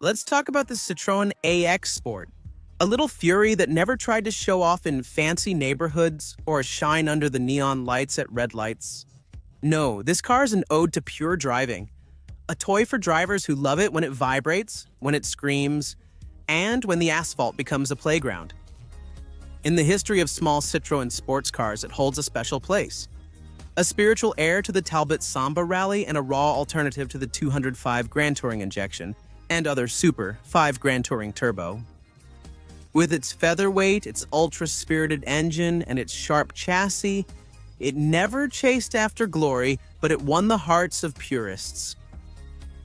Let's talk about the Citroën AX Sport. A little fury that never tried to show off in fancy neighborhoods or shine under the neon lights at red lights. No, this car is an ode to pure driving. A toy for drivers who love it when it vibrates, when it screams, and when the asphalt becomes a playground. In the history of small Citroën sports cars, it holds a special place. A spiritual heir to the Talbot Samba Rally and a raw alternative to the 205 Grand Touring injection and other Super 5 Grand Touring Turbo. With its featherweight, its ultra-spirited engine, and its sharp chassis, it never chased after glory, but it won the hearts of purists.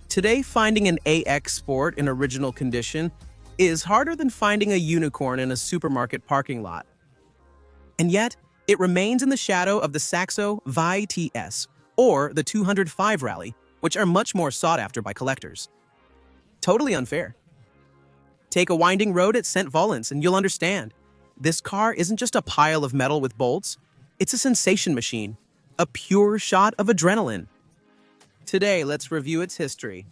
Today, finding an AX Sport in original condition is harder than finding a unicorn in a supermarket parking lot. And yet, it remains in the shadow of the Saxo Vi TS or the 205 Rally, which are much more sought after by collectors. Totally unfair. Take a winding road at St. Valens and you'll understand. This car isn't just a pile of metal with bolts, it's a sensation machine, a pure shot of adrenaline. Today, let's review its history.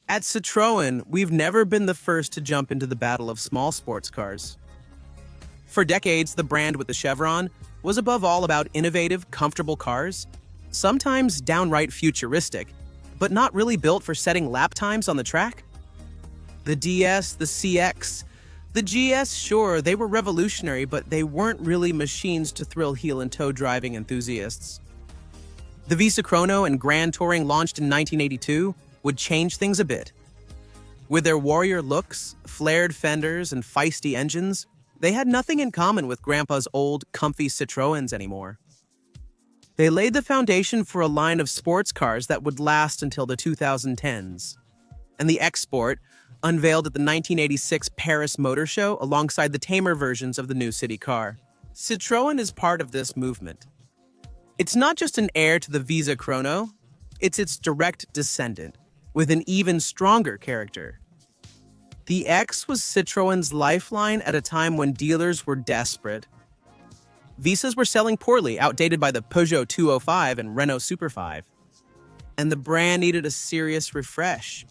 At Citroën, we've never been the first to jump into the battle of small sports cars. For decades, the brand with the chevron was above all about innovative, comfortable cars, sometimes downright futuristic, but not really built for setting lap times on the track. The DS, the CX, the GS, sure, they were revolutionary, but they weren't really machines to thrill heel and toe driving enthusiasts. The Visa Chrono and Grand Touring, launched in 1982, would change things a bit. With their warrior looks, flared fenders, and feisty engines, they had nothing in common with Grandpa's old, comfy Citroëns anymore. They laid the foundation for a line of sports cars that would last until the 2010s. And the X Sport, unveiled at the 1986 Paris Motor Show alongside the tamer versions of the new city car. Citroën is part of this movement. It's not just an heir to the Visa Chrono, it's its direct descendant, with an even stronger character. The X was Citroën's lifeline at a time when dealers were desperate. Visas were selling poorly, outdated by the Peugeot 205 and Renault Super 5. And the brand needed a serious refresh.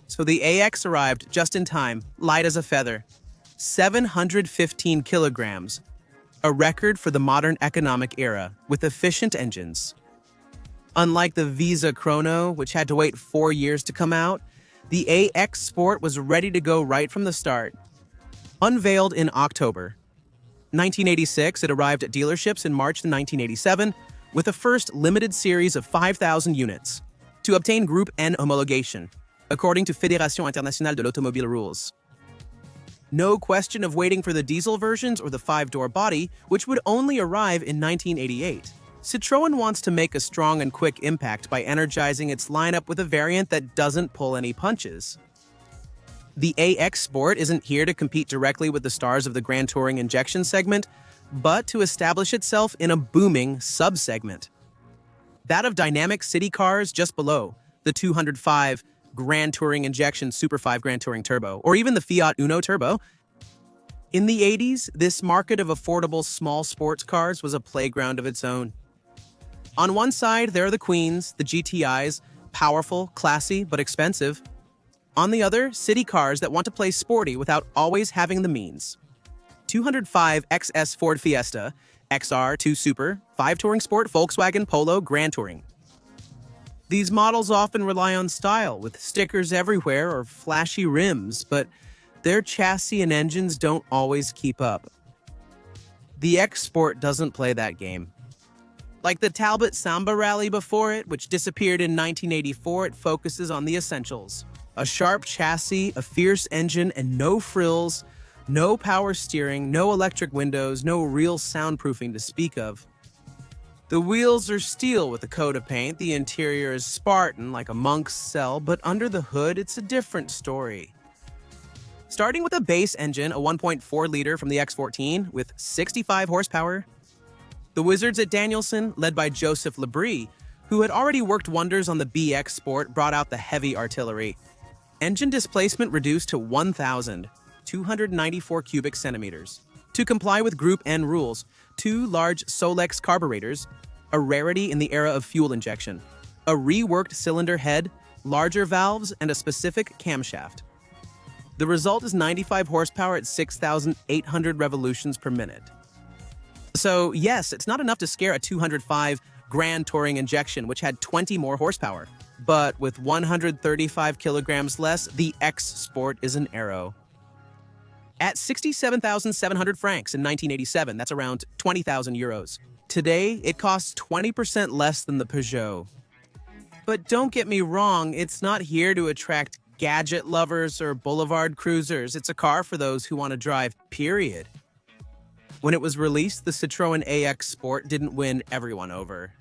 So the AX arrived just in time, light as a feather. 715 kilograms, a record for the modern economic era, with efficient engines. Unlike the Visa Chrono, which had to wait 4 years to come out, the AX Sport was ready to go right from the start. Unveiled in October 1986, it arrived at dealerships in March 1987 with a first limited series of 5,000 units to obtain Group N homologation, according to Fédération Internationale de l'Automobile rules. No question of waiting for the diesel versions or the 5-door body, which would only arrive in 1988. Citroën wants to make a strong and quick impact by energizing its lineup with a variant that doesn't pull any punches. The AX Sport isn't here to compete directly with the stars of the Grand Touring injection segment, but to establish itself in a booming sub-segment. That of dynamic city cars just below, the 205 Grand Touring injection Super 5 Grand Touring Turbo, or even the Fiat Uno Turbo. In the 80s, this market of affordable small sports cars was a playground of its own. On one side, there are the Queens, the GTIs, powerful, classy, but expensive. On the other, city cars that want to play sporty without always having the means. 205 XS Ford Fiesta, XR 2 Super, 5 Touring Sport Volkswagen Polo Grand Touring. These models often rely on style, with stickers everywhere or flashy rims, but their chassis and engines don't always keep up. The X Sport doesn't play that game. Like the Talbot Samba Rally before it, which disappeared in 1984, it focuses on the essentials. A sharp chassis, a fierce engine, and no frills, no power steering, no electric windows, no real soundproofing to speak of. The wheels are steel with a coat of paint, the interior is Spartan like a monk's cell, but under the hood, it's a different story. Starting with a base engine, a 1.4-liter from the X14 with 65 horsepower, the Wizards at Danielson, led by Joseph Labrie, who had already worked wonders on the BX Sport, brought out the heavy artillery. Engine displacement reduced to 1,294 cubic centimeters. To comply with Group N rules, 2 large Solex carburetors, a rarity in the era of fuel injection, a reworked cylinder head, larger valves, and a specific camshaft. The result is 95 horsepower at 6,800 revolutions per minute. So yes, it's not enough to scare a 205 Grand Touring injection, which had 20 more horsepower. But with 135 kilograms less, the X Sport is an arrow. At 67,700 francs in 1987, that's around 20,000 euros. Today, it costs 20% less than the Peugeot. But don't get me wrong, it's not here to attract gadget lovers or boulevard cruisers. It's a car for those who want to drive, period. When it was released, the Citroën AX Sport didn't win everyone over.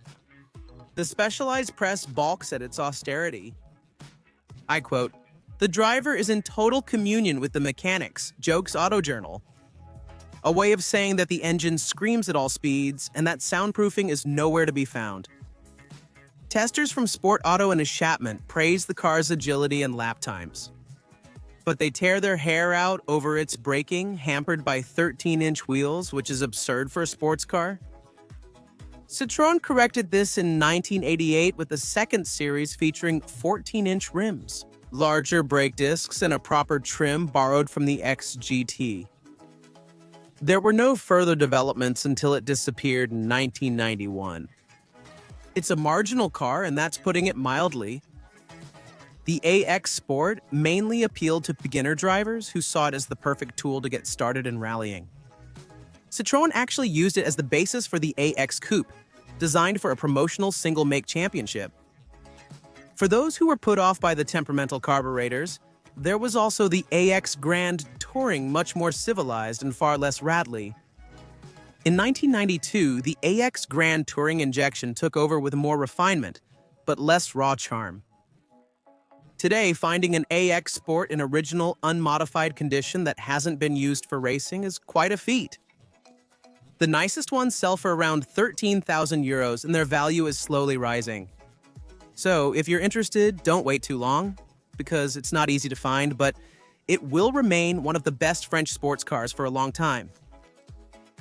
The specialized press balks at its austerity. I quote, "The driver is in total communion with the mechanics," jokes AutoJournal. A way of saying that the engine screams at all speeds and that soundproofing is nowhere to be found. Testers from Sport Auto and Echappement praise the car's agility and lap times. But they tear their hair out over its braking, hampered by 13-inch wheels, which is absurd for a sports car. Citroën corrected this in 1988 with the second series featuring 14-inch rims, larger brake discs, and a proper trim borrowed from the XGT. There were no further developments until it disappeared in 1991. It's a marginal car, and that's putting it mildly. The AX Sport mainly appealed to beginner drivers who saw it as the perfect tool to get started in rallying. Citroën actually used it as the basis for the AX Coupe, designed for a promotional single-make championship. For those who were put off by the temperamental carburetors, there was also the AX Grand Touring, much more civilized and far less rattly. In 1992, the AX Grand Touring injection took over with more refinement, but less raw charm. Today, finding an AX Sport in original, unmodified condition that hasn't been used for racing is quite a feat. The nicest ones sell for around 13,000 euros, and their value is slowly rising. So, if you're interested, don't wait too long, because it's not easy to find, but it will remain one of the best French sports cars for a long time.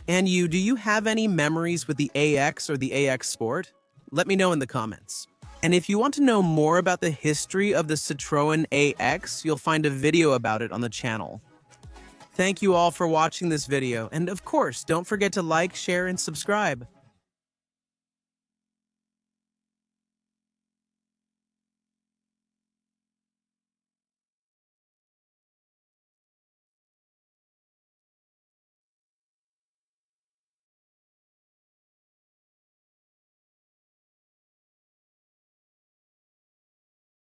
And do you have any memories with the AX or the AX Sport? Let me know in the comments. And if you want to know more about the history of the Citroën AX, you'll find a video about it on the channel. Thank you all for watching this video, and of course, don't forget to like, share, and subscribe.